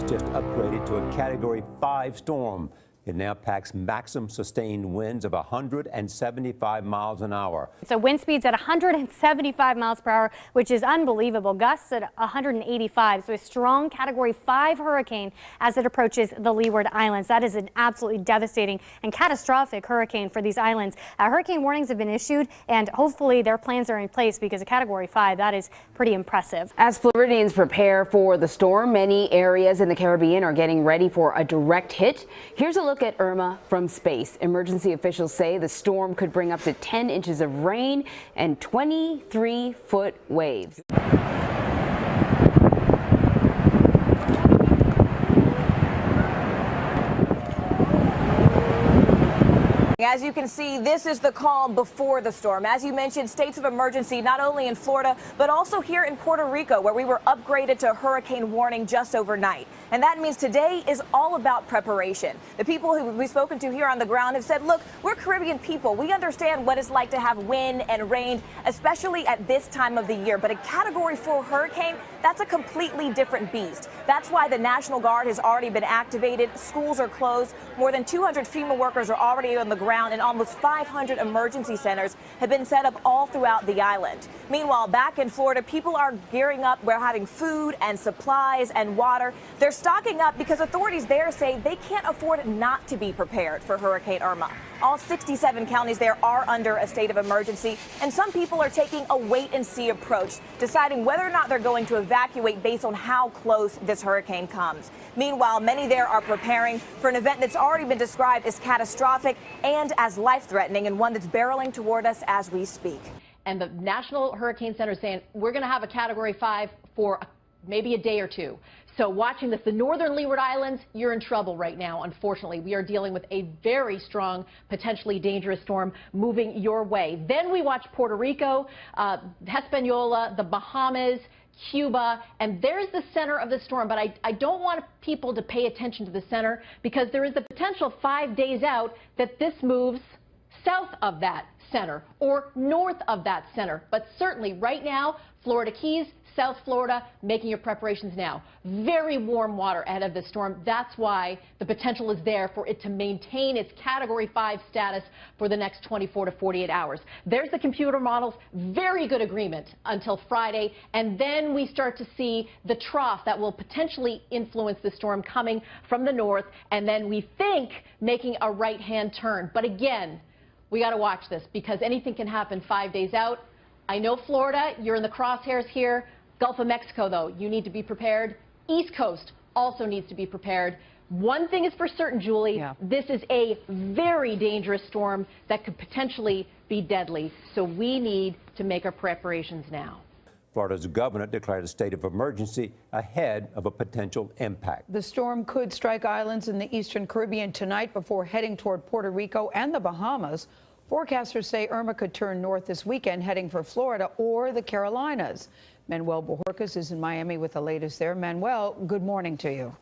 was just upgraded to a Category 5 storm. It now packs maximum sustained winds of 175 miles an hour. So wind speeds at 175 miles per hour, which is unbelievable. Gusts at 185. So a strong Category 5 hurricane as it approaches the Leeward Islands. That is an absolutely devastating and catastrophic hurricane for these islands. Hurricane warnings have been issued, and hopefully their plans are in place, because a Category 5, that is pretty impressive. As Floridians prepare for the storm, many areas in the Caribbean are getting ready for a direct hit. Here's a look at Irma from space. Emergency officials say the storm could bring up to 10 inches of rain and 23-foot waves. As you can see, this is the calm before the storm. As you mentioned, states of emergency not only in Florida, but also here in Puerto Rico, where we were upgraded to hurricane warning just overnight. And that means today is all about preparation. The people who we've spoken to here on the ground have said, look, we're Caribbean people. We understand what it's like to have wind and rain, especially at this time of the year. But a Category 4 hurricane, that's a completely different beast. That's why the National Guard has already been activated. Schools are closed. More than 200 FEMA workers are already on the ground, and almost 500 emergency centers have been set up all throughout the island. Meanwhile, back in Florida, people are gearing up. We're having food and supplies and water. They're stocking up because authorities there say they can't afford not to be prepared for Hurricane Irma. All 67 counties there are under a state of emergency, and some people are taking a wait-and-see approach, deciding whether or not they're going to evacuate based on how close this hurricane comes. Meanwhile, many there are preparing for an event that's already been described as catastrophic and as life-threatening, and one that's barreling toward us as we speak. And the National Hurricane Center is saying we're going to have a Category 5 for maybe a day or two. So watching this, the northern Leeward Islands, you're in trouble right now. Unfortunately, we are dealing with a very strong, potentially dangerous storm moving your way. Then we watch Puerto Rico, Hispaniola, the Bahamas, Cuba, and there's the center of the storm. But I don't want people to pay attention to the center, because there is the potential 5 days out that this moves south of that center or north of that center. But certainly right now, Florida Keys, South Florida, making your preparations now. Very warm water ahead of this storm. That's why the potential is there for it to maintain its Category 5 status for the next 24 to 48 hours. There's the computer models. Very good agreement until Friday. And then we start to see the trough that will potentially influence the storm coming from the north. And then we think making a right-hand turn. But again, we got to watch this, because anything can happen 5 days out. I know Florida, you're in the crosshairs here. Gulf of Mexico, though, you need to be prepared. East Coast also needs to be prepared. One thing is for certain, Julie, This is a very dangerous storm that could potentially be deadly. So we need to make our preparations now. Florida's governor declared a state of emergency ahead of a potential impact. The storm could strike islands in the eastern Caribbean tonight before heading toward Puerto Rico and the Bahamas. Forecasters say Irma could turn north this weekend, heading for Florida or the Carolinas. Manuel Bojorquez is in Miami with the latest there. Manuel, good morning to you.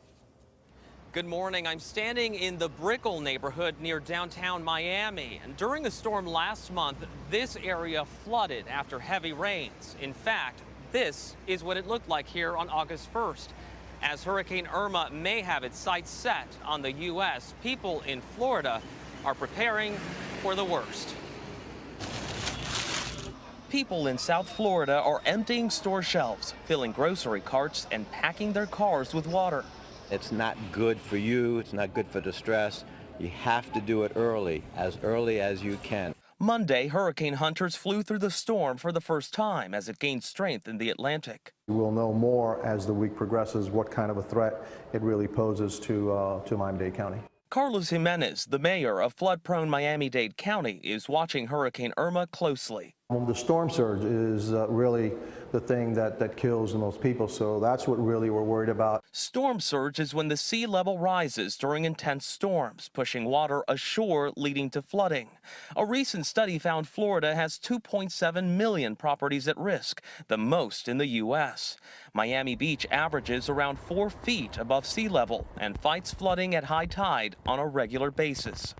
Good morning. I'm standing in the Brickell neighborhood near downtown Miami. And during a storm last month, this area flooded after heavy rains. In fact, this is what it looked like here on August 1st. As Hurricane Irma may have its sights set on the U.S., people in Florida are preparing for the worst. People in South Florida are emptying store shelves, filling grocery carts, and packing their cars with water. It's not good for you. It's not good for the stress. You have to do it early as you can. Monday, hurricane hunters flew through the storm for the first time as it gained strength in the Atlantic. We'll know more as the week progresses what kind of a threat it really poses to Miami-Dade County. Carlos Jimenez, the mayor of flood-prone Miami-Dade County, is watching Hurricane Irma closely. The storm surge is really the thing that kills the most people, so that's what really we're worried about. Storm surge is when the sea level rises during intense storms, pushing water ashore, leading to flooding. A recent study found Florida has 2.7 million properties at risk, the most in the U.S. Miami Beach averages around 4 feet above sea level and fights flooding at high tide on a regular basis.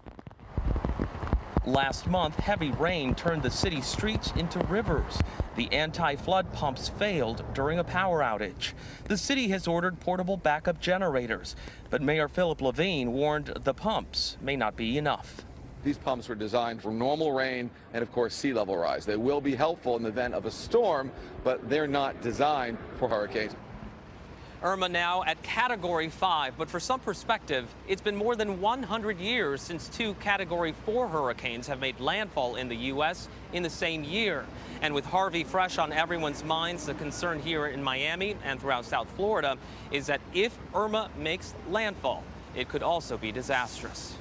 Last month, heavy rain turned the city's streets into rivers. The anti-flood pumps failed during a power outage. The city has ordered portable backup generators, but Mayor Philip Levine warned the pumps may not be enough. These pumps were designed for normal rain and, of course, sea level rise. They will be helpful in the event of a storm, but they're not designed for hurricanes. Irma now at Category 5, but for some perspective, it's been more than 100 years since 2 Category 4 hurricanes have made landfall in the U.S. in the same year. And with Harvey fresh on everyone's minds, the concern here in Miami and throughout South Florida is that if Irma makes landfall, it could also be disastrous.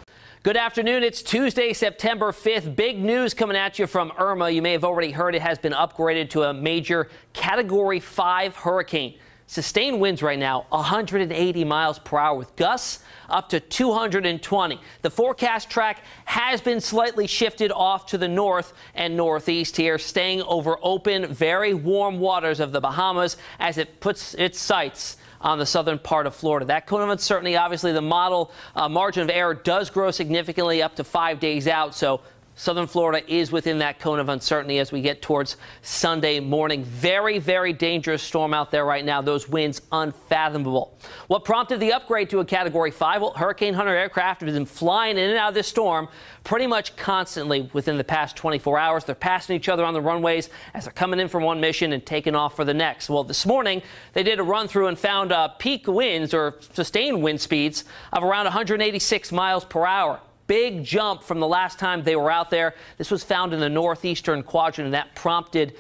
Good afternoon. It's Tuesday, September 5th. Big news coming at you from Irma. You may have already heard it has been upgraded to a major Category 5 hurricane. Sustained winds right now, 180 miles per hour with gusts up to 220. The forecast track has been slightly shifted off to the north and northeast here, staying over open, very warm waters of the Bahamas as it puts its sights on the southern part of Florida. That cone of uncertainty, obviously the model margin of error does grow significantly up to 5 days out. So southern Florida is within that cone of uncertainty as we get towards Sunday morning. Very, very dangerous storm out there right now. Those winds unfathomable. What prompted the upgrade to a Category 5? Well, Hurricane Hunter aircraft have been flying in and out of this storm pretty much constantly within the past 24 hours. They're passing each other on the runways as they're coming in from one mission and taking off for the next. Well, this morning they did a run through and found peak winds or sustained wind speeds of around 186 miles per hour. Big jump from the last time they were out there. This was found in the northeastern quadrant, and that prompted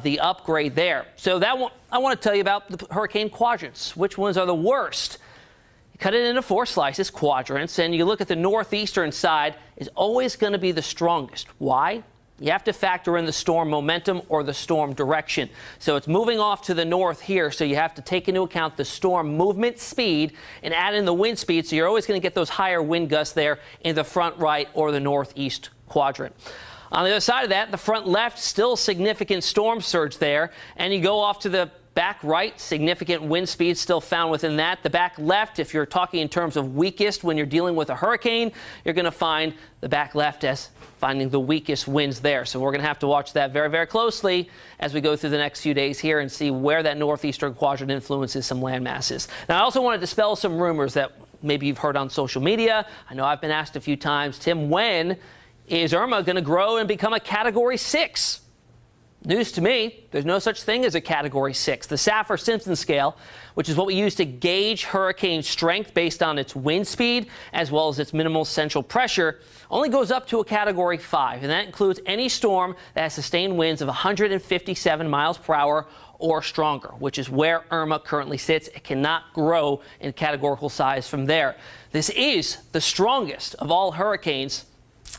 the upgrade there. So I want to tell you about the hurricane quadrants. Which ones are the worst? You cut it into 4 slices, quadrants, and you look at the northeastern side is always going to be the strongest. Why? You have to factor in the storm momentum or the storm direction. So it's moving off to the north here, so you have to take into account the storm movement speed and add in the wind speed, so you're always going to get those higher wind gusts there in the front right or the northeast quadrant. On the other side of that, the front left, still significant storm surge there, and you go off to the back right, significant wind speed still found within that. The back left, if you're talking in terms of weakest when you're dealing with a hurricane, you're going to find the back left as finding the weakest winds there. So we're going to have to watch that very, very closely as we go through the next few days here and see where that northeastern quadrant influences some land masses. Now, I also want to dispel some rumors that maybe you've heard on social media. I know I've been asked a few times, Tim, when is Irma going to grow and become a Category 6? News to me, there's no such thing as a Category 6. The Saffir-Simpson scale, which is what we use to gauge hurricane strength based on its wind speed as well as its minimal central pressure, only goes up to a Category 5, and that includes any storm that has sustained winds of 157 miles per hour or stronger, which is where Irma currently sits. It cannot grow in categorical size from there. This is the strongest of all hurricanes.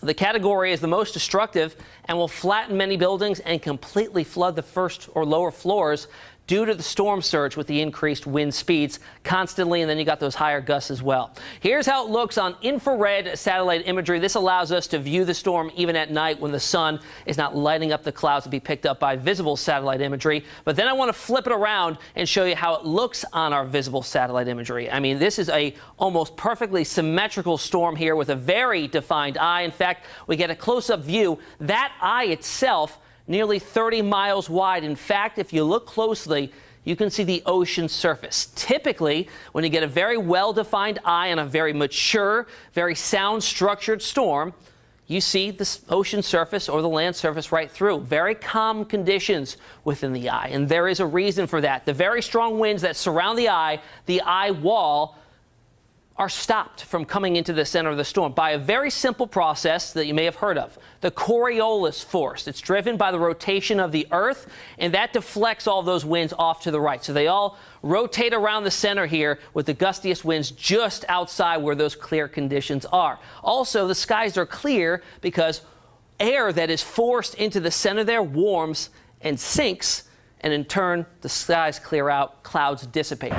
The category is the most destructive and will flatten many buildings and completely flood the first or lower floors due to the storm surge with the increased wind speeds constantly, and then you got those higher gusts as well. Here's how it looks on infrared satellite imagery. This allows us to view the storm even at night when the sun is not lighting up the clouds to be picked up by visible satellite imagery. But then I want to flip it around and show you how it looks on our visible satellite imagery. I mean, this is a almost perfectly symmetrical storm here with a very defined eye. In fact, we get a close-up view. That eye itself nearly 30 miles wide. In fact, if you look closely, you can see the ocean surface. Typically, when you get a very well-defined eye on a very mature, very sound-structured storm, you see the ocean surface or the land surface right through. Very calm conditions within the eye, and there is a reason for that. The very strong winds that surround the eye wall, are stopped from coming into the center of the storm by a very simple process that you may have heard of, the Coriolis force. It's driven by the rotation of the Earth, and that deflects all those winds off to the right. So they all rotate around the center here with the gustiest winds just outside where those clear conditions are. Also, the skies are clear because air that is forced into the center there warms and sinks, and in turn, the skies clear out, clouds dissipate.